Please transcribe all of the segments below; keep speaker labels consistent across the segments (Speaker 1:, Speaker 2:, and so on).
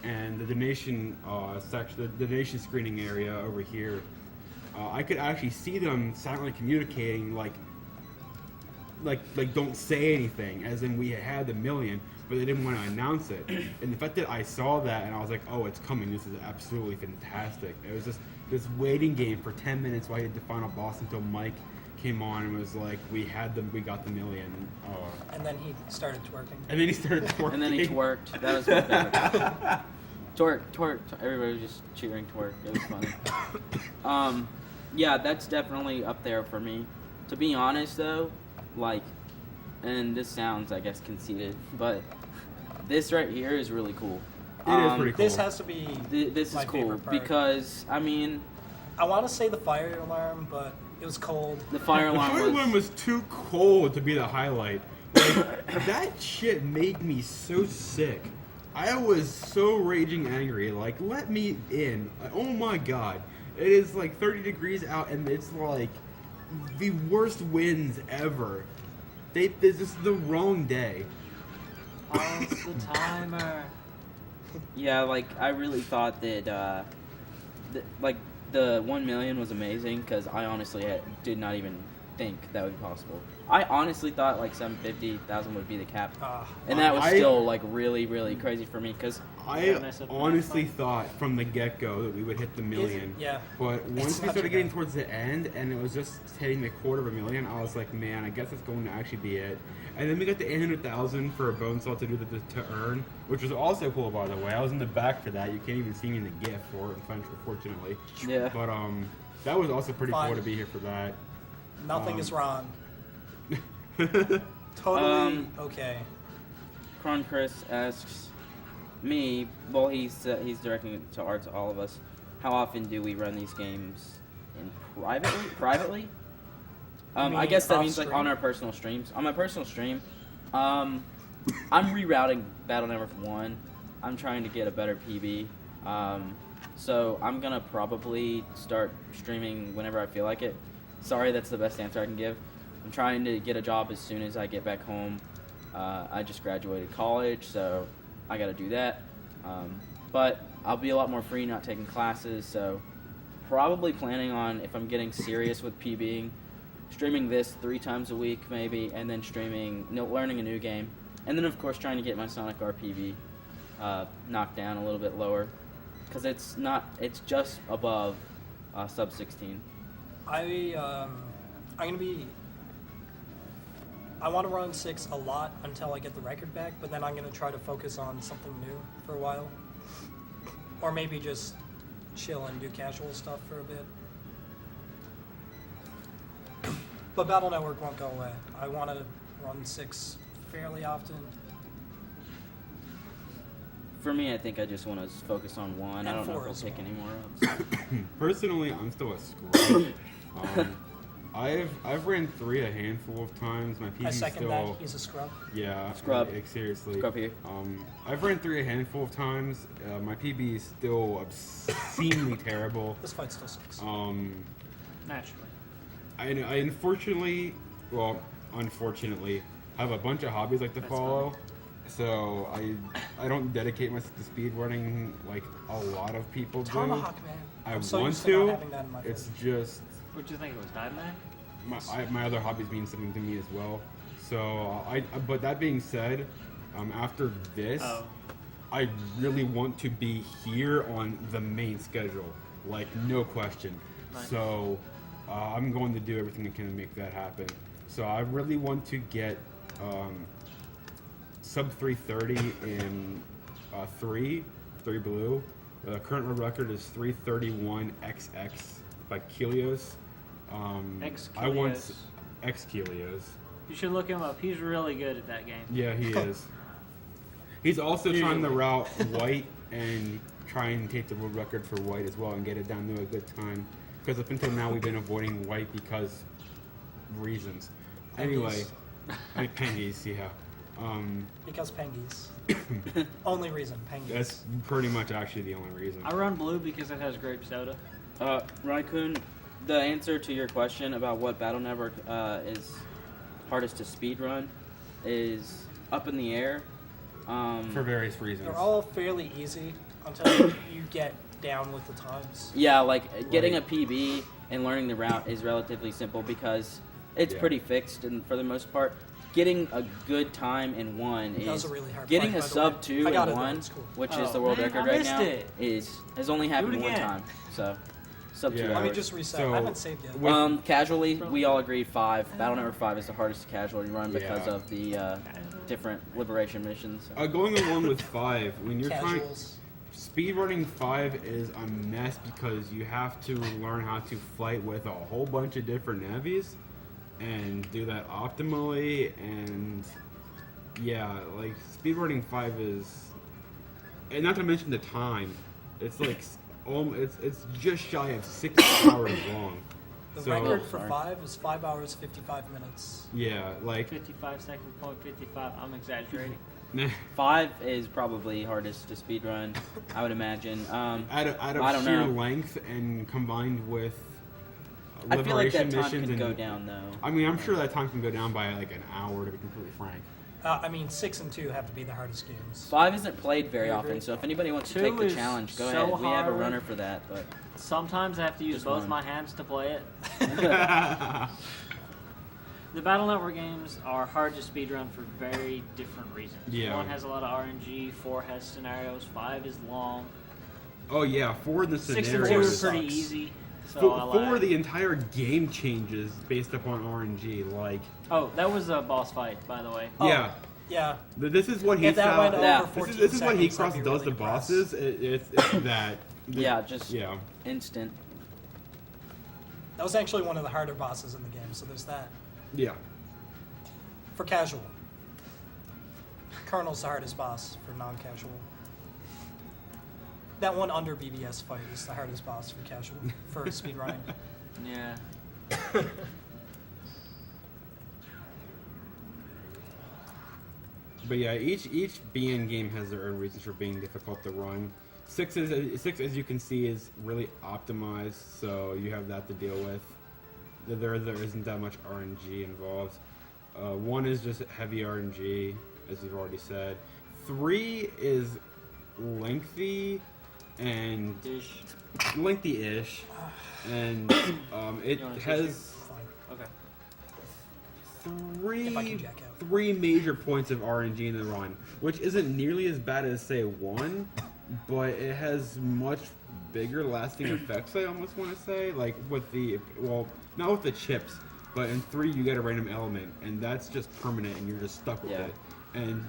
Speaker 1: and the donation section, the donation screening area over here, I could actually see them silently communicating, like don't say anything, as in we had the million, but they didn't want to announce it. And the fact that I saw that and I was like, oh, it's coming, this is absolutely fantastic. It was just this waiting game for 10 minutes while I hit the final boss until Mike came on and was like, we got the million.
Speaker 2: And then he started twerking.
Speaker 1: And then he
Speaker 3: twerked. That was my favorite. Twerk. Everybody was just cheering twerk. It was funny. Yeah, that's definitely up there for me. To be honest, though, like, and this sounds, I guess, conceited, but this right here is really cool.
Speaker 1: It is pretty cool.
Speaker 2: This has to be
Speaker 3: this
Speaker 2: my
Speaker 3: is cool
Speaker 2: favorite part.
Speaker 3: because, I mean,
Speaker 2: I want to say the fire alarm, but it was cold.
Speaker 3: the fire alarm
Speaker 1: was too cold to be the highlight. Like, that shit made me so sick. I was so raging angry. Like, let me in. Oh my god. It is like 30 degrees out, and it's like the worst winds ever. This is the wrong day.
Speaker 4: Pause the timer.
Speaker 3: Yeah, like, I really thought that, like, the 1 million was amazing, because I honestly did not even think that would be possible. I honestly thought, like, 750,000 would be the cap. And that was still, like, really, really crazy for me, because
Speaker 1: I honestly thought from the get-go that we would hit the million.
Speaker 2: Yeah.
Speaker 1: But once we started getting towards the end, and it was just hitting the $250,000, I was like, man, I guess it's going to actually be it. And then we got the 800,000 for a bone saw to do to earn, which was also cool, by the way. I was in the back for that. You can't even see me in the GIF, unfortunately.
Speaker 3: Yeah.
Speaker 1: But that was also pretty cool to be here for that.
Speaker 2: Nothing is wrong. Totally okay.
Speaker 3: Kron Chris asks me, well, he's directing it to all of us, how often do we run these games in privately? I guess that means like on our personal streams. On my personal stream, I'm rerouting Battle Network 1. I'm trying to get a better PB. So I'm gonna probably start streaming whenever I feel like it. Sorry, that's the best answer I can give. I'm trying to get a job as soon as I get back home. I just graduated college, so I gotta do that. But I'll be a lot more free, not taking classes, so probably planning on, if I'm getting serious with PBing, streaming this 3 times a week maybe, and then learning a new game. And then of course trying to get my Sonic RPV knocked down a little bit lower, because it's just above sub 16.
Speaker 2: I want to run 6 a lot until I get the record back, but then I'm going to try to focus on something new for a while. Or maybe just chill and do casual stuff for a bit. But Battle Network won't go away. I want to run 6 fairly often.
Speaker 3: For me, I think I just want to focus on 1.
Speaker 2: And
Speaker 3: I don't know if
Speaker 2: 4
Speaker 3: I'll
Speaker 2: as
Speaker 3: pick
Speaker 2: well.
Speaker 3: any more up.
Speaker 1: Personally, I'm still a scrub. I've ran 3 a handful of times. My PB's
Speaker 2: I second
Speaker 1: still.
Speaker 2: that. He's a scrub.
Speaker 1: Yeah,
Speaker 3: Scrub.
Speaker 1: Seriously.
Speaker 3: Scrub here.
Speaker 1: I've ran 3 a handful of times. My PB is still obscenely terrible.
Speaker 2: This fight still sucks.
Speaker 4: Naturally.
Speaker 1: I unfortunately have a bunch of hobbies like to follow. So I don't dedicate myself to speed running like a lot of people do.
Speaker 2: Tomahawk, man.
Speaker 1: I
Speaker 2: I'm so
Speaker 1: want
Speaker 2: used to
Speaker 1: to.
Speaker 2: not having that in my
Speaker 1: It's
Speaker 2: phone.
Speaker 1: just
Speaker 4: What do you think it was, Diamond?
Speaker 1: my other hobbies mean something to me as well. So but that being said, after this, I really want to be here on the main schedule, like no question.
Speaker 4: Nice.
Speaker 1: So I'm going to do everything I can to make that happen. So I really want to get sub 330 in 3 blue. The current world record is 331 XX by Kelios. I want X Kelios.
Speaker 4: You should look him up. He's really good at that game.
Speaker 1: Yeah, he is. He's also trying to route white and try and take the world record for white as well and get it down to a good time. Because up until now we've been avoiding white because reasons. Anyway, pengies, yeah.
Speaker 2: Because pengies. Only reason, pengies.
Speaker 1: That's pretty much actually the only reason.
Speaker 4: I run blue because it has grape soda.
Speaker 3: Raikkoon, the answer to your question about what Battle Network is hardest to speed run is up in the air.
Speaker 1: for various reasons.
Speaker 2: They're all fairly easy until you get down with the times.
Speaker 3: Yeah, like getting a PB and learning the route is relatively simple because it's pretty fixed and for the most part. Getting a good time in one
Speaker 2: That was
Speaker 3: is
Speaker 2: a really hard
Speaker 3: getting
Speaker 2: fight,
Speaker 3: a
Speaker 2: by the
Speaker 3: sub
Speaker 2: way.
Speaker 3: 2
Speaker 2: I got
Speaker 3: in
Speaker 2: it, though.
Speaker 3: one,
Speaker 2: It's cool.
Speaker 3: which is the world
Speaker 4: Man,
Speaker 3: record
Speaker 4: I
Speaker 3: right
Speaker 4: missed
Speaker 3: now,
Speaker 4: it.
Speaker 3: has only happened one
Speaker 4: again.
Speaker 3: time. So sub 2
Speaker 1: Yeah.
Speaker 3: hours.
Speaker 2: Let me just reset.
Speaker 1: So-
Speaker 2: I haven't saved yet.
Speaker 1: With-
Speaker 3: Casually, we all agreed 5. Battle Network 5 is the hardest casualty run because
Speaker 1: Yeah.
Speaker 3: of the different liberation missions.
Speaker 1: Going along with 5, when you're trying
Speaker 2: Casuals.
Speaker 1: speedrunning 5 is a mess because you have to learn how to fight with a whole bunch of different navies and do that optimally. And yeah, like speedrunning 5 is, and not to mention the time, it's like it's just shy of 6 hours long.
Speaker 2: The
Speaker 1: So-
Speaker 2: record for
Speaker 3: Sorry.
Speaker 2: 5 is 5 hours 55 minutes.
Speaker 1: Yeah, like
Speaker 4: 55 seconds, 0.55. I'm exaggerating.
Speaker 3: 5 is probably hardest to speedrun, I would imagine.
Speaker 1: out
Speaker 3: I
Speaker 1: of
Speaker 3: don't
Speaker 1: sheer
Speaker 3: know.
Speaker 1: length and combined with
Speaker 3: I feel like that
Speaker 1: liberation
Speaker 3: time
Speaker 1: missions
Speaker 3: can
Speaker 1: and
Speaker 3: go down though.
Speaker 1: I mean, I'm sure that time can go down by like an hour, to be completely frank.
Speaker 2: I mean, 6 and 2 have to be the hardest games.
Speaker 3: 5 isn't played very
Speaker 2: I
Speaker 3: often,
Speaker 2: agree.
Speaker 3: so if anybody wants to
Speaker 4: 2
Speaker 3: take the
Speaker 4: is
Speaker 3: challenge, go
Speaker 4: so
Speaker 3: ahead. We have a
Speaker 4: hard.
Speaker 3: runner for that, but
Speaker 4: Sometimes I have to use
Speaker 3: Just
Speaker 4: both
Speaker 3: one.
Speaker 4: my hands to play it. The Battle Network games are hard to speedrun for very different reasons.
Speaker 1: Yeah.
Speaker 4: 1 has a lot of RNG, 4 has scenarios, 5 is long,
Speaker 1: Oh yeah, for the
Speaker 4: 6 and 2
Speaker 1: scenarios.
Speaker 4: is pretty
Speaker 2: sucks.
Speaker 4: easy. So
Speaker 1: For,
Speaker 4: I
Speaker 1: for
Speaker 4: like.
Speaker 1: the entire game changes based upon RNG. Like,
Speaker 4: Oh, that was a boss fight, by the way.
Speaker 2: Oh,
Speaker 1: yeah,
Speaker 2: Yeah.
Speaker 1: this is what he
Speaker 2: If that went
Speaker 1: found.
Speaker 3: Yeah.
Speaker 2: over 14
Speaker 1: This is what he
Speaker 2: seconds, I'd
Speaker 1: cross
Speaker 2: be
Speaker 1: does
Speaker 2: really
Speaker 1: to
Speaker 2: depressed.
Speaker 1: bosses. It's that.
Speaker 3: yeah, just
Speaker 1: Yeah.
Speaker 3: instant.
Speaker 2: That was actually one of the harder bosses in the game, so there's that.
Speaker 1: Yeah.
Speaker 2: For casual. Colonel's the hardest boss for non-casual. That one under BBS fight is the hardest boss for casual, for speedrunning.
Speaker 4: Yeah.
Speaker 1: But yeah, each BN game has their own reasons for being difficult to run. 6, as you can see, is really optimized, so you have that to deal with. There isn't that much RNG involved. 1 is just heavy RNG, as you've already said. 3 is lengthy and
Speaker 4: Dish.
Speaker 1: lengthy-ish, and it
Speaker 4: You wanna
Speaker 1: has
Speaker 2: Fine.
Speaker 4: Okay.
Speaker 2: If I can jack out.
Speaker 1: 3 major points of RNG in the run, which isn't nearly as bad as say 1, but it has much bigger lasting effects. I almost want to say, like with the not with the chips, but in 3 you get a random element, and that's just permanent, and you're just stuck with
Speaker 3: Yeah.
Speaker 1: it. And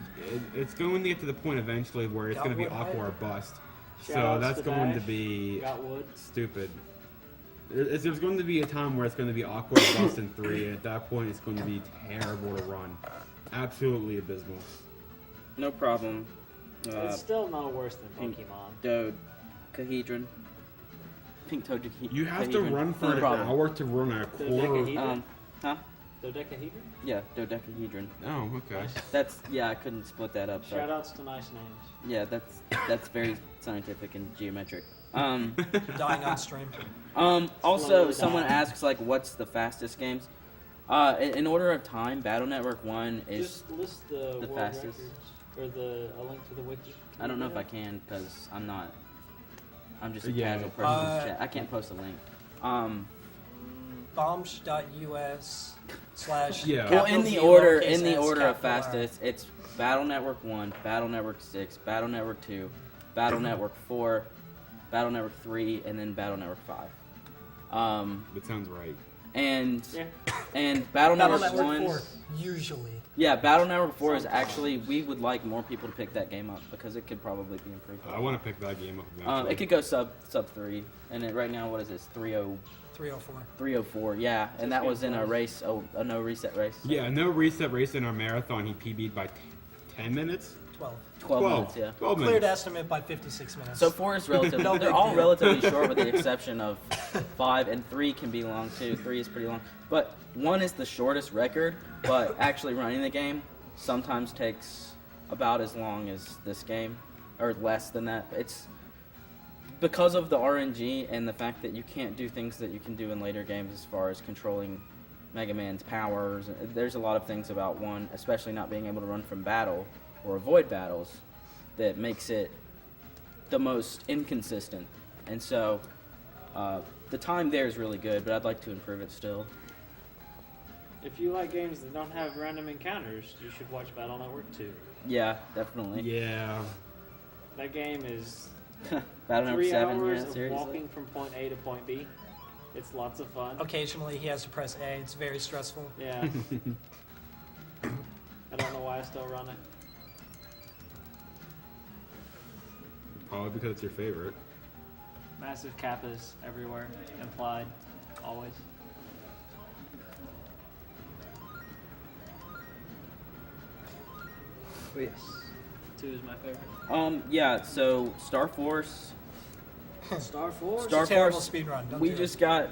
Speaker 1: it's going to get to the point eventually where it's
Speaker 2: Got
Speaker 1: going to be
Speaker 2: wood
Speaker 1: aqua
Speaker 2: hide?
Speaker 1: or bust. So
Speaker 4: Shoutouts
Speaker 1: that's
Speaker 4: to
Speaker 1: going to
Speaker 4: Dash.
Speaker 1: be
Speaker 4: Got wood.
Speaker 1: stupid. There's going to be a time where it's going to be aqua or bust in 3, and at that point it's going to be terrible to run. Absolutely abysmal.
Speaker 3: No problem.
Speaker 4: It's still no worse than Pokemon.
Speaker 3: Dodecahedron. Pink Toad.
Speaker 1: You have to run for an hour to run a quarter.
Speaker 4: Dodecahedron?
Speaker 3: Huh?
Speaker 4: Dodecahedron?
Speaker 3: Yeah, dodecahedron.
Speaker 1: Oh, okay.
Speaker 3: That's I couldn't split that up. Sorry.
Speaker 4: Shoutouts to nice names.
Speaker 3: Yeah, that's very scientific and geometric.
Speaker 2: Dying on stream.
Speaker 3: Also,
Speaker 4: Slow
Speaker 3: someone
Speaker 4: down.
Speaker 3: asks like, what's the fastest games? In order of time, Battle Network 1 is.
Speaker 4: Just list the world
Speaker 3: fastest.
Speaker 4: records. Or a link to the wiki.
Speaker 3: I don't know if I can because I'm not. I'm just a
Speaker 1: Yeah.
Speaker 3: casual person. in chat. I can't post a link.
Speaker 2: Bombs.us /
Speaker 1: Yeah.
Speaker 3: Well,
Speaker 2: capital
Speaker 3: in the
Speaker 2: B,
Speaker 3: order,
Speaker 2: lowercase
Speaker 3: in the
Speaker 2: s,
Speaker 3: order of
Speaker 2: capital R.
Speaker 3: fastest, it's Battle Network 1, Battle Network 6, Battle Network 2, Battle Network 4, Battle Network 3, and then Battle Network 5.
Speaker 1: That sounds right.
Speaker 3: And
Speaker 4: Yeah.
Speaker 3: and Battle
Speaker 2: Battle
Speaker 3: Network
Speaker 2: Network
Speaker 3: 1.
Speaker 2: 4, usually.
Speaker 3: Yeah, Battle Network 4 is actually, we would like more people to pick that game up because it could probably be improved.
Speaker 1: I want to pick that game up eventually.
Speaker 3: It could go sub 3, and right now, what is this?
Speaker 2: 304.
Speaker 3: 304, yeah, and that was in a race, a no reset race. So
Speaker 1: Yeah, no reset race in our marathon. He PB'd by 10 minutes?
Speaker 2: 12.
Speaker 3: 12 minutes, yeah.
Speaker 1: 12
Speaker 2: Cleared
Speaker 1: minutes.
Speaker 2: estimate by 56 minutes.
Speaker 3: So 4 is relatively,
Speaker 2: No
Speaker 3: they're
Speaker 2: big
Speaker 3: all
Speaker 2: deal.
Speaker 3: relatively short with the exception of 5, and 3 can be long too. 3 is pretty long. But 1 is the shortest record, but actually running the game sometimes takes about as long as this game, or less than that. It's because of the RNG and the fact that you can't do things that you can do in later games as far as controlling Mega Man's powers. There's a lot of things about 1, especially not being able to run from battle, or avoid battles that makes it the most inconsistent. And so the time there is really good, but I'd like to improve it still.
Speaker 4: If you like games that don't have random encounters, you should watch Battle Network 2.
Speaker 3: Yeah, definitely.
Speaker 1: Yeah.
Speaker 4: That game is
Speaker 3: Battle Network
Speaker 4: 3
Speaker 3: 7,
Speaker 4: hours
Speaker 3: yeah,
Speaker 4: of
Speaker 3: seriously.
Speaker 4: walking from point A to point B. It's lots of fun.
Speaker 2: Occasionally, he has to press A. It's very stressful.
Speaker 4: Yeah. I don't know why I still run it.
Speaker 1: Probably because it's your favorite.
Speaker 4: Massive kappas everywhere, implied, always.
Speaker 3: Yes.
Speaker 4: 2 is my favorite.
Speaker 3: Yeah, so Star Force.
Speaker 4: Star Force?
Speaker 3: Star
Speaker 2: Terrible
Speaker 3: Force.
Speaker 2: speed run. Don't
Speaker 3: We
Speaker 2: do it.
Speaker 3: just got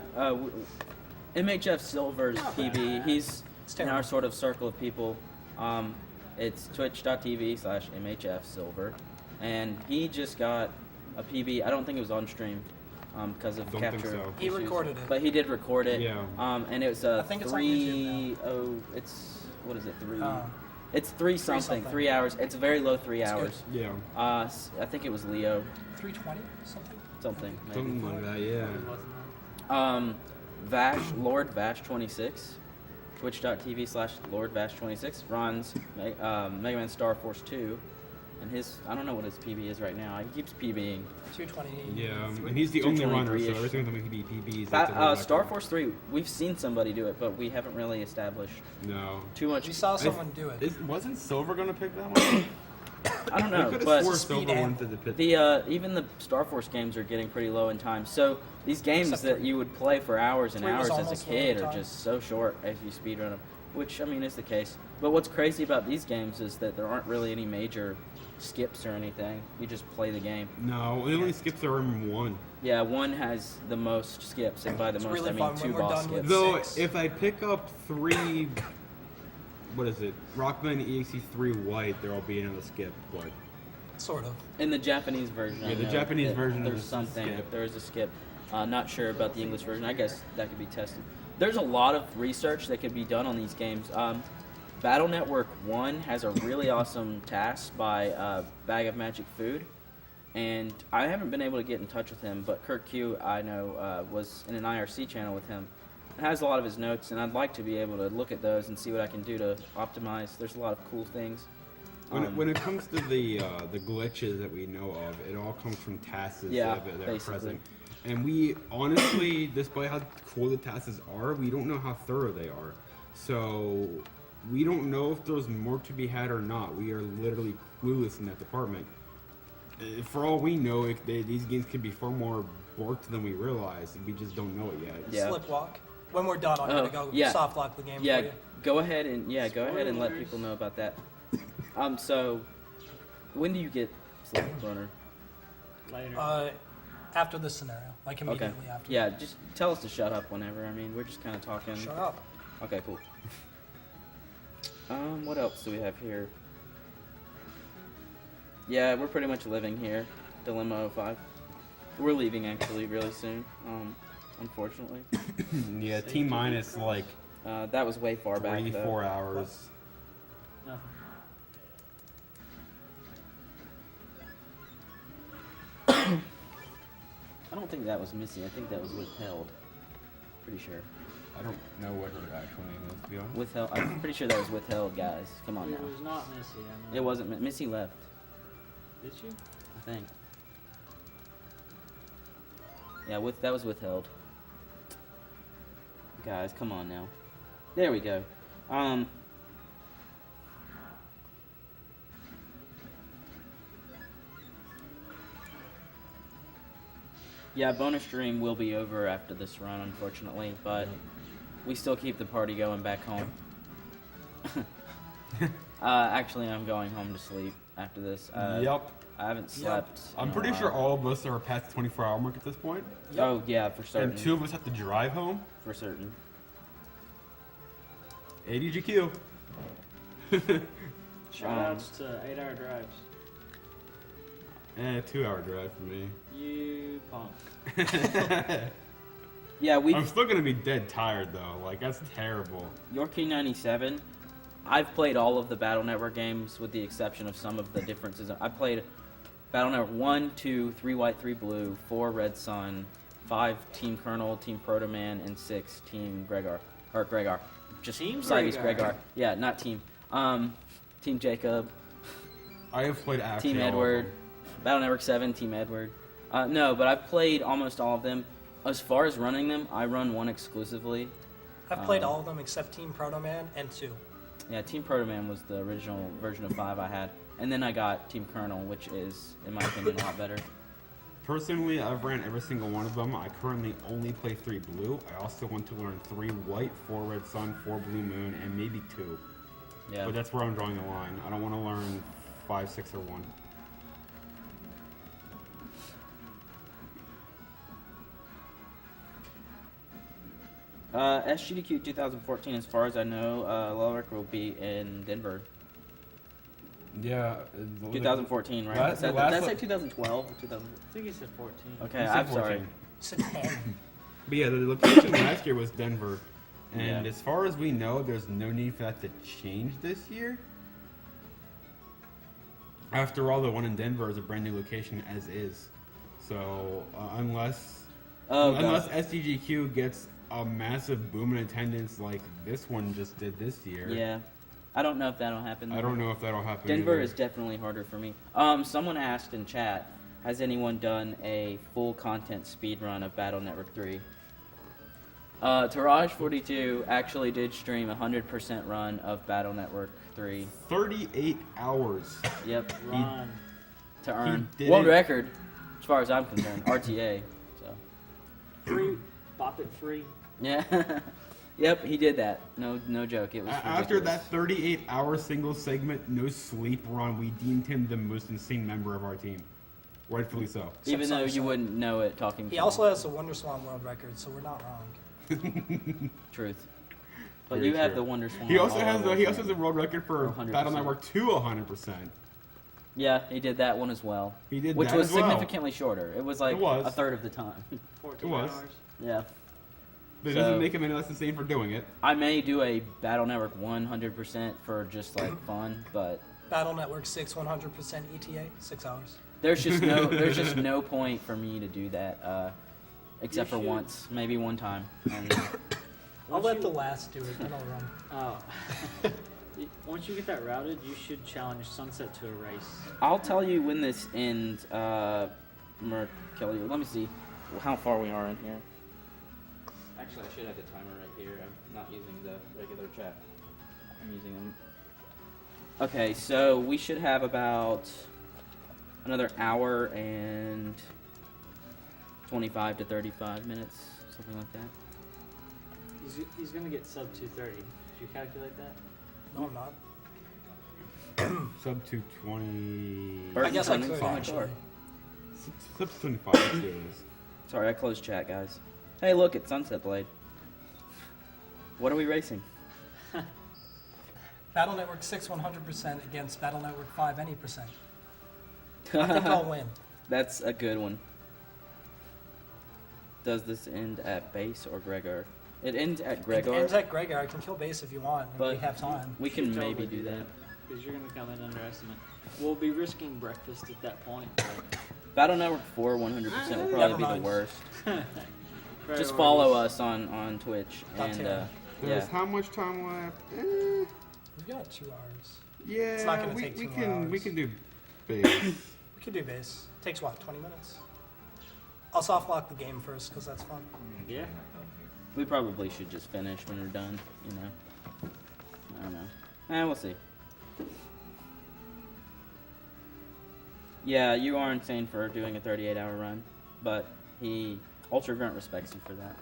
Speaker 3: MHF Silver's
Speaker 4: Not
Speaker 3: PB.
Speaker 4: bad.
Speaker 3: He's
Speaker 2: It's
Speaker 3: in
Speaker 2: terrible.
Speaker 3: our sort of circle of people. It's twitch.tv/MHF Silver. And he just got a PB. I don't think it was on stream because of
Speaker 1: Don't
Speaker 3: capture
Speaker 1: think so.
Speaker 2: He
Speaker 3: issues.
Speaker 2: recorded it.
Speaker 3: But he did record it.
Speaker 1: Yeah.
Speaker 3: And it was a
Speaker 2: I think it's on YouTube
Speaker 3: it's what is it? It's 3
Speaker 2: something.
Speaker 3: something, 3 hours. It's a very low 3
Speaker 2: It's
Speaker 3: hours.
Speaker 1: Yeah.
Speaker 3: I think it was Leo,
Speaker 2: 320 something.
Speaker 3: something maybe.
Speaker 1: Something like that, yeah.
Speaker 3: Lord Vash 26, twitch.tv/Lord Vash 26 runs Mega Man Star Force 2, and I don't know what his PB is right now. He keeps PBing.
Speaker 2: 220.
Speaker 1: Yeah, and he's the only runner, so
Speaker 3: 223-ish.
Speaker 1: every single time he beat PBs. that's a real
Speaker 3: Star
Speaker 1: record.
Speaker 3: Force 3, we've seen somebody do it, but we haven't really established
Speaker 1: No.
Speaker 3: too much.
Speaker 2: We saw someone do it.
Speaker 1: Wasn't Silver gonna pick that one?
Speaker 3: I don't
Speaker 1: I
Speaker 3: know,
Speaker 1: could have
Speaker 3: but
Speaker 1: swore
Speaker 2: Speed
Speaker 1: Silver
Speaker 2: and-
Speaker 1: wanted to pick.
Speaker 3: even the Star Force games are getting pretty low in time. So these games
Speaker 2: Except
Speaker 3: that
Speaker 2: 3.
Speaker 3: you would play for hours and
Speaker 2: 3 was
Speaker 3: hours as a
Speaker 2: almost low in
Speaker 3: kid are
Speaker 2: time.
Speaker 3: just so short as you speedrun them, which I mean is the case. But what's crazy about these games is that there aren't really any major skips or anything. You just play the game.
Speaker 1: No, the only skips are in one.
Speaker 3: Yeah, one has the most skips, and by the
Speaker 2: It's
Speaker 3: most
Speaker 2: really
Speaker 3: I mean
Speaker 2: fun
Speaker 3: 2
Speaker 2: when we're
Speaker 3: boss
Speaker 2: done with
Speaker 3: skips.
Speaker 1: Though,
Speaker 2: 6.
Speaker 1: if I pick up 3, what is it? Rockman EXE 3 White, there'll be another skip, but
Speaker 2: Sort of.
Speaker 3: In the Japanese version, I
Speaker 1: Yeah, the
Speaker 3: know
Speaker 1: Japanese
Speaker 3: that
Speaker 1: version
Speaker 3: there's
Speaker 1: is a
Speaker 3: something.
Speaker 1: skip.
Speaker 3: There is a skip. Not sure about the English version. I guess that could be tested. There's a lot of research that could be done on these games. Battle Network 1 has a really awesome task by Bag of Magic Food, and I haven't been able to get in touch with him, but Kurt Q, I know, was in an IRC channel with him. It has a lot of his notes, and I'd like to be able to look at those and see what I can do to optimize. There's a lot of cool things.
Speaker 1: when it comes to the glitches that we know of, it all comes from tasks
Speaker 3: Yeah,
Speaker 1: that are
Speaker 3: basically.
Speaker 1: present. And we honestly, despite how cool the tasks are, we don't know how thorough they are. So we don't know if there's more to be had or not. We are literally clueless in that department. For all we know, these games could be far more borked than we realize, and we just don't know it yet.
Speaker 3: Yeah.
Speaker 2: Slip walk. When we're done, I'm gonna go
Speaker 3: yeah.
Speaker 2: soft lock the game
Speaker 3: Yeah,
Speaker 2: for you.
Speaker 3: go ahead and let
Speaker 4: Spoilers.
Speaker 3: people know about that. So when do you get Slip Runner?
Speaker 4: Later.
Speaker 2: After this scenario, like
Speaker 3: Okay.
Speaker 2: immediately after.
Speaker 3: Yeah, just tell us to shut up whenever. I mean, we're just kind of talking.
Speaker 2: Shut up.
Speaker 3: Okay, cool. What else do we have here? Yeah, we're pretty much living here. Dilemma 05. We're leaving actually really soon. Unfortunately.
Speaker 1: Yeah, T minus like
Speaker 3: That was way far back.
Speaker 1: 3,
Speaker 3: though.
Speaker 1: 4 hours.
Speaker 4: Nothing.
Speaker 3: I don't think that was missing. I think that was withheld. Pretty sure.
Speaker 1: I don't know what her actual name is, to be honest.
Speaker 3: Withheld. I'm pretty sure that was withheld, guys. Come on
Speaker 4: It
Speaker 3: now.
Speaker 4: was not Missy. I know.
Speaker 3: It wasn't. Missy left.
Speaker 4: Did you?
Speaker 3: I think. Yeah, that was withheld. Guys, come on now. There we go. Yeah, bonus stream will be over after this run, unfortunately, but we still keep the party going back home. Actually, I'm going home to sleep after this.
Speaker 1: Yep.
Speaker 3: I haven't slept.
Speaker 1: I'm
Speaker 3: in a
Speaker 1: pretty sure
Speaker 3: while.
Speaker 1: all of us are past the 24-hour mark at this point.
Speaker 2: Yep.
Speaker 3: Oh yeah, for certain.
Speaker 1: And 2 of us have to drive home.
Speaker 3: For certain.
Speaker 1: ADGQ.
Speaker 4: Shoutouts to 8-hour drives.
Speaker 1: 2-hour drive for me.
Speaker 4: You punk.
Speaker 3: Yeah,
Speaker 1: I'm still gonna be dead tired though. Like that's terrible.
Speaker 3: Yorkie 97 I've played all of the Battle Network games with the exception of some of the differences. I played Battle Network 1, 2, 3 White, 3 Blue, 4 Red Sun, 5 Team Colonel, Team Proto Man, and 6 Team Gregar. Or Gregar. Just
Speaker 4: Team
Speaker 3: Cybe's
Speaker 4: Gregar.
Speaker 3: Gregar. Yeah, not Team. Team Jacob,
Speaker 1: I have played actually
Speaker 3: Team
Speaker 1: all of
Speaker 3: Edward,
Speaker 1: them.
Speaker 3: Battle Network 7, Team Edward. No, but I've played almost all of them. As far as running them, I run one exclusively.
Speaker 2: I've played all of them except Team Proto Man and 2.
Speaker 3: Yeah, Team Proto Man was the original version of 5 I had. And then I got Team Colonel, which is, in my opinion, a lot better.
Speaker 1: Personally, I've ran every single one of them. I currently only play 3 Blue. I also want to learn 3 White, 4 Red Sun, 4 Blue Moon, and maybe 2.
Speaker 3: Yeah.
Speaker 1: But that's where I'm drawing the line. I don't want to learn 5, 6, or 1.
Speaker 3: SGDQ 2014, as far as I know, Lelric will be in Denver.
Speaker 1: Yeah.
Speaker 3: 2014, right?
Speaker 1: Last-
Speaker 3: Did
Speaker 1: last
Speaker 3: I
Speaker 1: one-
Speaker 3: say 2012 or 2000?
Speaker 4: I think he said 14.
Speaker 3: Okay,
Speaker 1: You said
Speaker 3: I'm sorry.
Speaker 1: 14.
Speaker 2: So 10.
Speaker 1: But yeah, the location last year was Denver. And
Speaker 3: Yeah.
Speaker 1: as far as we know, there's no need for that to change this year. After all, the one in Denver is a brand new location as is. So unless
Speaker 3: God.
Speaker 1: SDGQ gets a massive boom in attendance like this one just did this year,
Speaker 3: Yeah. I don't know if that'll happen.
Speaker 1: I don't know if that'll happen.
Speaker 3: Denver
Speaker 1: either.
Speaker 3: is definitely harder for me. Someone asked in chat, has anyone done a full content speed run of Battle Network 3? Taraj42 actually did stream a 100% run of Battle Network 3.
Speaker 1: 38 hours.
Speaker 3: Yep.
Speaker 4: Run.
Speaker 3: To earn
Speaker 1: did
Speaker 3: world
Speaker 1: it.
Speaker 3: record, as far as I'm concerned. RTA. So.
Speaker 4: Free. Bop it free.
Speaker 3: Yeah. Yep, he did that. No joke. It was
Speaker 1: After
Speaker 3: ridiculous.
Speaker 1: that 38-hour single segment, no sleep run, we deemed him the most insane member of our team. Rightfully so.
Speaker 3: Even though you
Speaker 2: Except
Speaker 3: wouldn't know it talking.
Speaker 2: He
Speaker 3: to
Speaker 2: also
Speaker 3: him.
Speaker 2: has the Wonder Swan world record, so we're not wrong.
Speaker 3: Truth. But
Speaker 1: Very
Speaker 3: you have
Speaker 1: true.
Speaker 3: the Wonder Swan.
Speaker 1: He also
Speaker 3: all
Speaker 1: has
Speaker 3: over
Speaker 1: the, he also
Speaker 3: thing.
Speaker 1: has a world record for
Speaker 3: 100%.
Speaker 1: Battle Network 2 100%.
Speaker 3: Yeah, he did that one as well.
Speaker 1: He did
Speaker 3: Which
Speaker 1: that
Speaker 3: was
Speaker 1: as well.
Speaker 3: significantly shorter. It was like
Speaker 1: It was.
Speaker 3: a third of the time.
Speaker 4: 14
Speaker 1: It was.
Speaker 4: hours.
Speaker 3: Yeah.
Speaker 1: But it
Speaker 3: So-
Speaker 1: doesn't make him any less insane for doing it.
Speaker 3: I may do a Battle Network 100% for just like fun, but
Speaker 2: Battle Network 6 100% ETA, 6 hours.
Speaker 3: there's just no point for me to do that, except
Speaker 4: You
Speaker 3: for
Speaker 4: should.
Speaker 3: once, maybe one time. And
Speaker 2: I'll
Speaker 4: Once
Speaker 2: let
Speaker 4: you-
Speaker 2: the last do it, then I'll run.
Speaker 4: Oh. Once you get that routed, you should challenge Sunset to a race.
Speaker 3: I'll tell you when this ends, Kelly. Let me see how far we are in here. Actually, I should have the timer right here. I'm not using the regular chat. I'm using them. Okay, so we should have about another hour and 25 to 35 minutes, something like that.
Speaker 4: He's gonna get sub 230. Did you calculate that?
Speaker 2: No, I'm not.
Speaker 1: Sub 220.
Speaker 2: I guess I
Speaker 3: Burton's
Speaker 2: could,
Speaker 3: on the
Speaker 2: actually.
Speaker 3: chart.
Speaker 1: Sub 25. Let's do this.
Speaker 3: Sorry, I closed chat, guys. Hey, look, it's Sunset Blade. What are we racing?
Speaker 2: Battle Network 6 100% against Battle Network 5 any percent. I think I'll win.
Speaker 3: That's a good one. Does this end at base or Gregor? It ends at
Speaker 2: It
Speaker 3: Gregor.
Speaker 2: ends at Gregor. I can kill base if you want, if
Speaker 3: But-
Speaker 2: we have time.
Speaker 3: We can
Speaker 4: Should
Speaker 3: maybe
Speaker 4: totally
Speaker 3: do that.
Speaker 4: Because you're gonna come in underestimate. We'll be risking breakfast at that point. But
Speaker 3: Battle Network 4 100% will probably
Speaker 2: Never
Speaker 3: be the
Speaker 2: mind.
Speaker 3: worst. Just
Speaker 4: priorities.
Speaker 3: follow us on Twitch.
Speaker 2: Not
Speaker 3: And
Speaker 2: terrible.
Speaker 1: There's
Speaker 3: yeah.
Speaker 1: how much time left?
Speaker 2: We've got 2 hours.
Speaker 1: Yeah,
Speaker 2: not gonna
Speaker 1: we,
Speaker 2: take
Speaker 1: we
Speaker 2: 2
Speaker 1: can we
Speaker 2: hours.
Speaker 1: can do base.
Speaker 2: We could do base. Takes what, 20 minutes? I'll soft lock the game first, because that's fun.
Speaker 4: Yeah.
Speaker 3: We probably should just finish when we're done, you know. I don't know. We'll see. Yeah, you are insane for doing a 38-hour run, but Ultra Grunt respects you for that.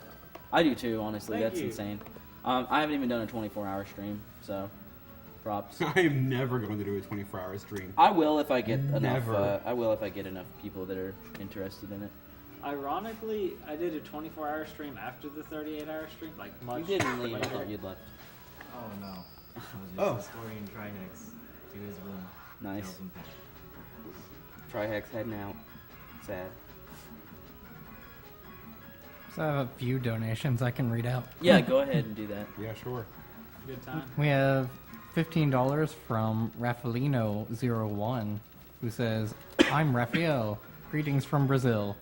Speaker 3: I do too, honestly.
Speaker 4: Thank
Speaker 3: That's
Speaker 4: you.
Speaker 3: insane. I haven't even done a 24-hour stream, so props.
Speaker 1: I am never going to do a 24-hour stream.
Speaker 3: I will if I get enough.
Speaker 1: Never.
Speaker 3: I will if I get enough people that are interested in it.
Speaker 4: Ironically, I did a 24-hour stream after the 38-hour stream, like much
Speaker 3: You didn't leave. I
Speaker 4: later.
Speaker 3: thought you'd left.
Speaker 5: Oh no. I was just
Speaker 1: Oh.
Speaker 5: escorting Trihex to his room.
Speaker 3: Nice.
Speaker 5: Help him pack.
Speaker 3: Trihex heading out. Sad.
Speaker 6: So I have a few donations I can read out.
Speaker 3: Yeah, go ahead and do that.
Speaker 1: Yeah, sure.
Speaker 4: Good time.
Speaker 6: We have $15 from Rafaelino01, who says, I'm Rafael. Greetings from Brazil.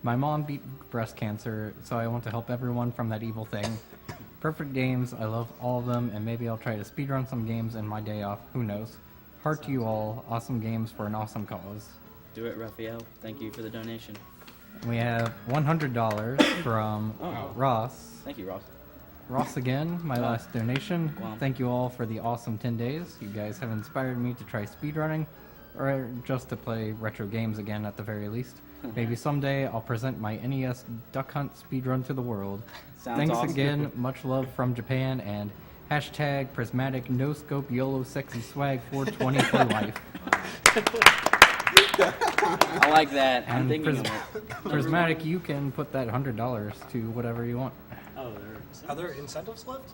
Speaker 6: My mom beat breast cancer, so I want to help everyone from that evil thing. Perfect games. I love all of them, and maybe I'll try to speedrun some games in my day off. Who knows? Heart to you all. Awesome games for an awesome cause.
Speaker 3: Do it, Raphael. Thank you for the donation.
Speaker 6: We have $100 from
Speaker 3: Oh.
Speaker 6: Ross.
Speaker 3: Thank you, Ross.
Speaker 6: Ross again, my last donation.
Speaker 3: Wow.
Speaker 6: Thank you all for the awesome 10 days. You guys have inspired me to try speedrunning, or just to play retro games again at the very least. Maybe someday I'll present my NES Duck Hunt speedrun to the world.
Speaker 3: Sounds
Speaker 6: Thanks
Speaker 3: awesome.
Speaker 6: again, much love from Japan, and hashtag prismatic no scope YOLO sexy swag 420 for life.
Speaker 3: I like that. I'm
Speaker 6: And
Speaker 3: thinking of it.
Speaker 6: Prismatic, you can put that $100 to whatever you want.
Speaker 4: Oh,
Speaker 2: Are there incentives left?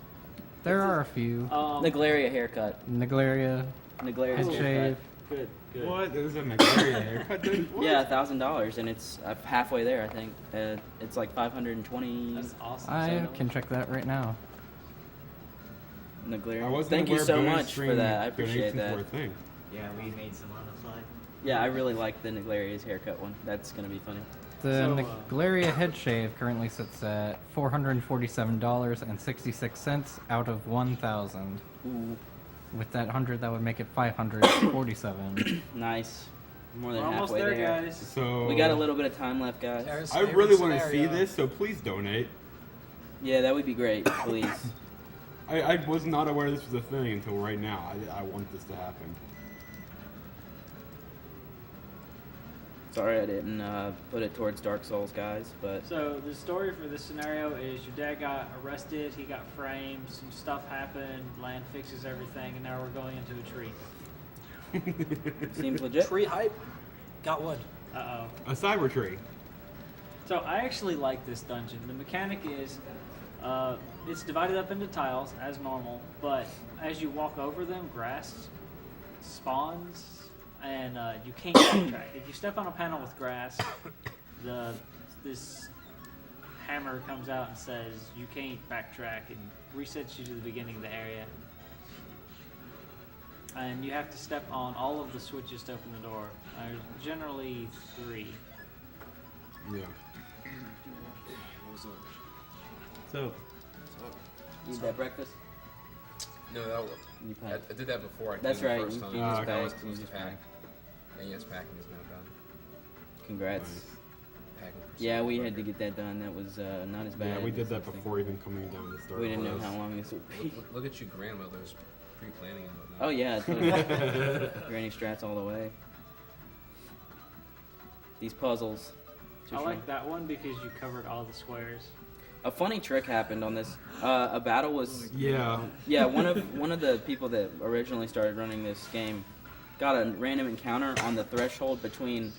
Speaker 6: There are a few.
Speaker 3: Naglaria haircut.
Speaker 6: Naglaria,
Speaker 3: Naglaria's
Speaker 6: head
Speaker 3: haircut.
Speaker 6: shave.
Speaker 4: good, good.
Speaker 1: What? There's a McLaren haircut, dude? What?
Speaker 3: Yeah, $1,000, and it's halfway there. I think it's like 520.
Speaker 4: That's awesome.
Speaker 6: I can check that right now.
Speaker 3: Naglaria.
Speaker 1: I wasn't
Speaker 3: Thank you
Speaker 1: aware
Speaker 3: so
Speaker 1: bonus
Speaker 3: much for
Speaker 1: stream
Speaker 3: that. I appreciate
Speaker 1: donations
Speaker 3: that.
Speaker 1: were a thing.
Speaker 5: Yeah, we made some on the fly.
Speaker 3: Yeah, I really like the Naglaria's haircut one. That's gonna be funny.
Speaker 6: The
Speaker 4: So,
Speaker 6: Naglaria head shave currently sits at $447.66 out of 1,000.
Speaker 3: Ooh,
Speaker 6: With that 100, that would make it 547.
Speaker 3: nice. More
Speaker 4: We're
Speaker 3: than
Speaker 4: almost
Speaker 3: halfway
Speaker 4: there, guys.
Speaker 1: So
Speaker 3: We got a little bit of time left, guys.
Speaker 2: Tara's
Speaker 1: I
Speaker 2: favorite
Speaker 1: really want to see
Speaker 2: scenario.
Speaker 1: this, so please donate.
Speaker 3: Yeah, that would be great, please.
Speaker 1: I was not aware this was a thing until right now. I want this to happen.
Speaker 3: Sorry I didn't put it towards Dark Souls, guys, but
Speaker 4: So the story for this scenario is your dad got arrested, he got framed, some stuff happened, land fixes everything, and now we're going into a tree.
Speaker 3: seems legit.
Speaker 2: Tree hype. Got wood.
Speaker 4: Uh-oh.
Speaker 1: A cyber tree.
Speaker 4: So I actually like this dungeon. The mechanic is, it's divided up into tiles as normal, but as you walk over them, grass spawns, and you can't backtrack. If you step on a panel with grass, this hammer comes out and says you can't backtrack and resets you to the beginning of the area. And you have to step on all of the switches to open the door. There's generally 3.
Speaker 1: Yeah.
Speaker 7: So,
Speaker 3: Need that breakfast?
Speaker 8: No, that
Speaker 3: You
Speaker 8: I,
Speaker 3: pack.
Speaker 8: I did that before. I
Speaker 3: That's
Speaker 8: did it
Speaker 3: right,
Speaker 8: the first
Speaker 3: you
Speaker 8: time.
Speaker 3: just
Speaker 8: I was
Speaker 3: packed, you
Speaker 8: supposed
Speaker 3: just
Speaker 8: to pack.
Speaker 3: packed.
Speaker 8: And yes, packing is now done.
Speaker 3: Congrats.
Speaker 8: Packing for
Speaker 3: Yeah,
Speaker 8: some
Speaker 3: we had
Speaker 8: burger.
Speaker 3: to get that done. That was not as bad.
Speaker 1: Yeah, we
Speaker 3: as
Speaker 1: did that
Speaker 3: I think.
Speaker 1: before even coming down the start.
Speaker 3: We didn't know how long this would be.
Speaker 8: Look at you, grandmothers, pre-planning and whatnot.
Speaker 3: Oh yeah, totally. Granny strats all the way. These puzzles. too
Speaker 4: I
Speaker 3: fun.
Speaker 4: like that one because you covered all the squares.
Speaker 3: A funny trick happened on this. A battle was
Speaker 1: Yeah.
Speaker 3: yeah. One of the people that originally started running this game got a random encounter on the threshold between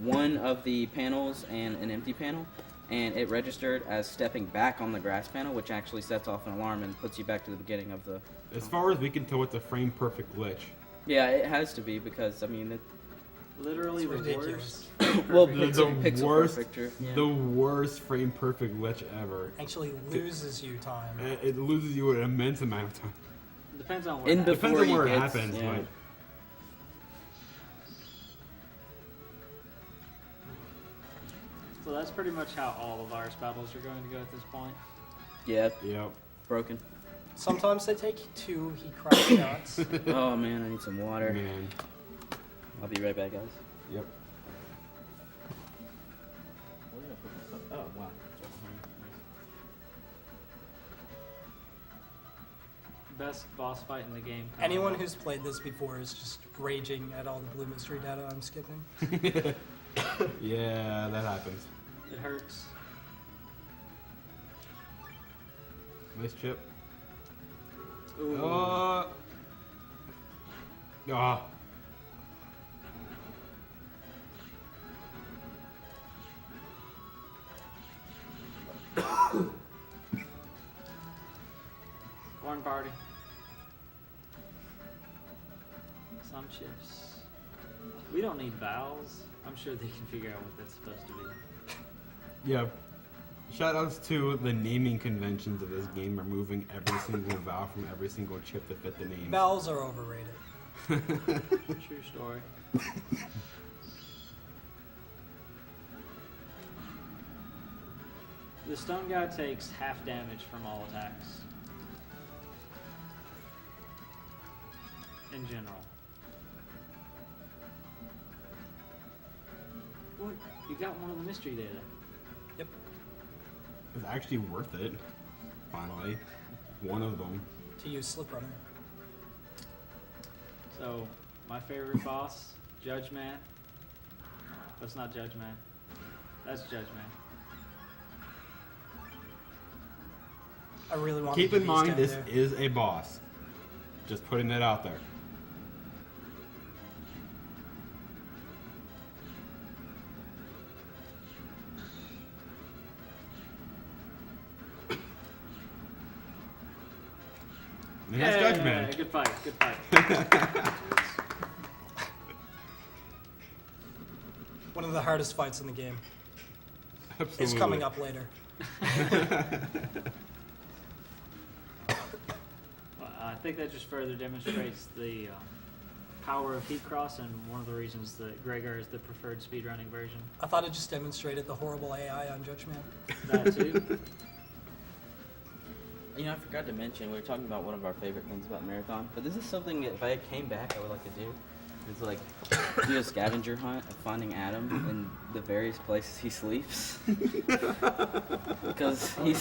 Speaker 3: one of the panels and an empty panel, and it registered as stepping back on the grass panel, which actually sets off an alarm and puts you back to the beginning of the.
Speaker 1: As far as we can tell, it's a frame perfect glitch.
Speaker 3: Yeah, it has to be because I mean,
Speaker 4: Literally
Speaker 2: It's
Speaker 4: the
Speaker 2: ridiculous.
Speaker 3: well,
Speaker 1: The
Speaker 3: pixel
Speaker 1: worst,
Speaker 3: perfect. Yeah.
Speaker 1: the worst frame perfect glitch ever.
Speaker 2: Actually loses you time.
Speaker 1: It loses you an immense amount of time.
Speaker 4: Depends on where.
Speaker 3: In
Speaker 4: it happens.
Speaker 1: Depends
Speaker 3: Before
Speaker 1: on
Speaker 3: you
Speaker 1: where it
Speaker 3: get-
Speaker 1: happens,
Speaker 3: yeah.
Speaker 1: but
Speaker 4: So that's pretty much how all of ours battles are going to go at this point.
Speaker 3: Yeah,
Speaker 1: yeah.
Speaker 3: broken.
Speaker 2: Sometimes they take 2. He cracks nuts.
Speaker 3: Oh man, I need some water.
Speaker 1: Man.
Speaker 3: I'll be right back, guys.
Speaker 1: Yep.
Speaker 3: Oh wow.
Speaker 4: Best boss fight in the game.
Speaker 2: Anyone who's played this before is just raging at all the blue mystery data I'm skipping.
Speaker 1: Yeah, that happens.
Speaker 4: It hurts.
Speaker 1: Nice chip.
Speaker 4: Ooh.
Speaker 1: Ah.
Speaker 4: Corn party. Some chips. We don't need vowels. I'm sure they can figure out what that's supposed to be.
Speaker 1: Yeah. Shoutouts to the naming conventions of this game, removing every single vowel from every single chip to fit the name.
Speaker 2: Vowels are overrated.
Speaker 4: True story. The stone guy takes half damage from all attacks. In general. What? You got one of the mystery data.
Speaker 2: Yep.
Speaker 1: It's actually worth it. Finally, one of them.
Speaker 2: To use Slip Runner.
Speaker 4: So, my favorite boss, Judge Man. That's not Judge Man. That's Judge Man.
Speaker 2: I really want
Speaker 1: Keep
Speaker 2: to
Speaker 1: in mind,
Speaker 2: down
Speaker 1: this
Speaker 2: there.
Speaker 1: is a boss. Just putting that out there. And that's
Speaker 4: Yeah,
Speaker 1: Judgment.
Speaker 4: good fight, good fight.
Speaker 2: One of the hardest fights in the game.
Speaker 1: Absolutely.
Speaker 2: It's coming up later.
Speaker 4: Well, I think that just further demonstrates the power of Heat Cross and one of the reasons that Gregor is the preferred speedrunning version.
Speaker 2: I thought it just demonstrated the horrible AI on Judge Man.
Speaker 4: That too.
Speaker 3: You know, I forgot to mention, we were talking about one of our favorite things about Marathon, but this is something that if I came back, I would like to do. It's like, do a scavenger hunt of finding Adam in the various places he sleeps. Because he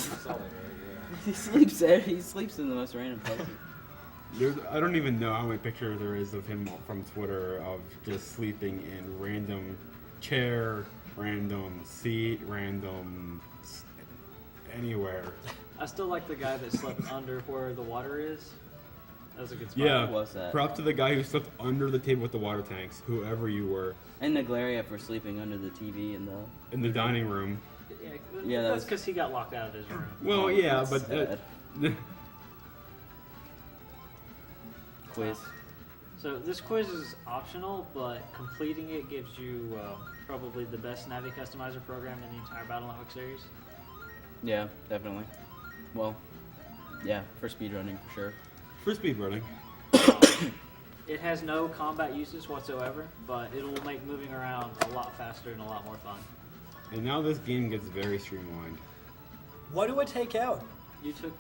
Speaker 3: sleeps there, he sleeps in the most random places.
Speaker 1: I don't even know how many pictures there is of him from Twitter of just sleeping in random chair, random seat, anywhere.
Speaker 4: I still like the guy that slept under where the water is. That was a good spot.
Speaker 1: Yeah,
Speaker 3: What was that?
Speaker 1: props to the guy who slept under the table with the water tanks, whoever you were,
Speaker 3: And Naglaria for sleeping under the TV
Speaker 1: in the dining room.
Speaker 3: Yeah, that
Speaker 4: that's
Speaker 3: was-
Speaker 4: because he got locked out of his room.
Speaker 1: Well, yeah,
Speaker 3: that's
Speaker 1: but
Speaker 3: sad. Quiz.
Speaker 4: So this quiz is optional, but completing it gives you probably the best Navi customizer program in the entire Battle Network series.
Speaker 3: Yeah, definitely. Well, yeah, for speedrunning for sure.
Speaker 1: for speedrunning.
Speaker 4: It has no combat uses whatsoever, but it'll make moving around a lot faster and a lot more fun.
Speaker 1: And now this game gets very streamlined.
Speaker 2: What do I take out?
Speaker 4: You took,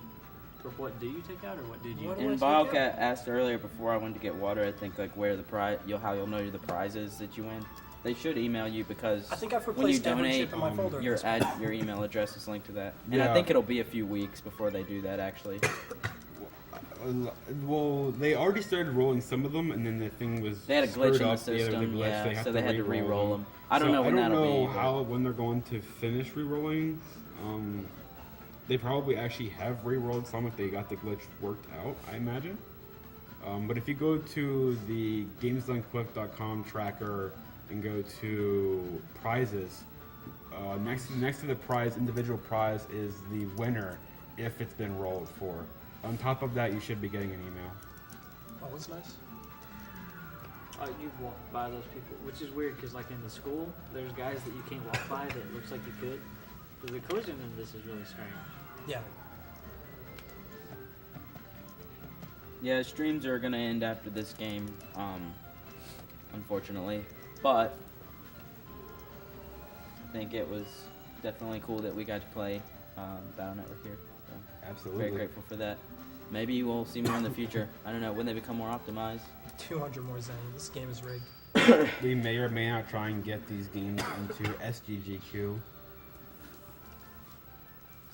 Speaker 4: or what do you take out, or what did you?
Speaker 2: What do I
Speaker 3: And
Speaker 2: take out?
Speaker 3: Biocat asked earlier before I went to get water, I think like where the prize, how you'll know the prizes that you win. They should email you because
Speaker 2: I think I've
Speaker 3: when you
Speaker 2: replaced every
Speaker 3: donate,
Speaker 2: chip in my folder. at
Speaker 3: your
Speaker 2: this point.
Speaker 3: your email address is linked to that. And
Speaker 1: Yeah.
Speaker 3: I think it'll be a few weeks before they do that actually.
Speaker 1: Well, they already started rolling some of them, and then the thing was
Speaker 3: They had a glitch
Speaker 1: screwed
Speaker 3: in the
Speaker 1: up. Yeah, there was a
Speaker 3: system,
Speaker 1: glitch.
Speaker 3: yeah, so they had to re-roll them. I don't
Speaker 1: So
Speaker 3: know when
Speaker 1: I don't
Speaker 3: that'll
Speaker 1: know
Speaker 3: be.
Speaker 1: how when they're going to finish re-rolling. They probably actually have re-rolled some if they got the glitch worked out, I imagine. But if you go to the GamesDoneQuick.com tracker and go to prizes, next to the prize, individual prize is the winner if it's been rolled for. On top of that, you should be getting an email.
Speaker 2: That was nice.
Speaker 4: You walk by those people, which is weird because like in the school, there's guys that you can't walk by that looks like you could. But the collision in this is really strange.
Speaker 2: Yeah.
Speaker 3: Yeah, streams are gonna end after this game, unfortunately. But I think it was definitely cool that we got to play Battle Network here. So
Speaker 1: Absolutely.
Speaker 3: very grateful for that. Maybe we'll see more in the future. I don't know when they become more optimized.
Speaker 2: 200 more Zen. This game is rigged.
Speaker 1: We may or may not try and get these games into SGGQ.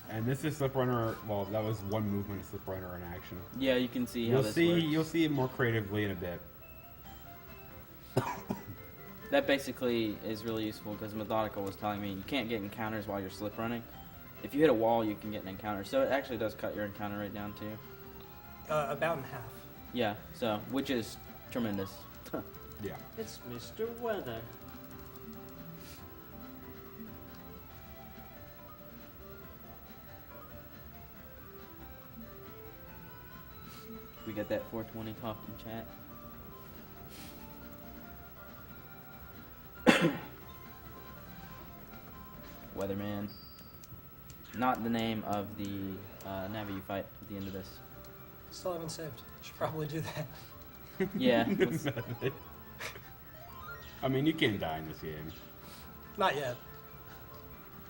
Speaker 1: And this is Slip Runner. Well, that was one movement of Slip Runner in action.
Speaker 3: Yeah, you can see how
Speaker 1: You'll
Speaker 3: this
Speaker 1: see.
Speaker 3: works.
Speaker 1: You'll see it more creatively in a bit.
Speaker 3: That basically is really useful because Methodical was telling me you can't get encounters while you're slip running. If you hit a wall, you can get an encounter. So it actually does cut your encounter rate down too.
Speaker 2: About in half.
Speaker 3: Yeah, so which is tremendous.
Speaker 1: Yeah.
Speaker 4: It's Mr. Weather.
Speaker 3: We got that 420 talking chat. Weatherman. not the name of the Navi you fight at the end of this.
Speaker 2: Still haven't saved. Should probably do that.
Speaker 3: Yeah. let's-
Speaker 1: I mean, you can't die in this game.
Speaker 2: Not yet.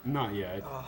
Speaker 1: Not yet.
Speaker 2: Oh,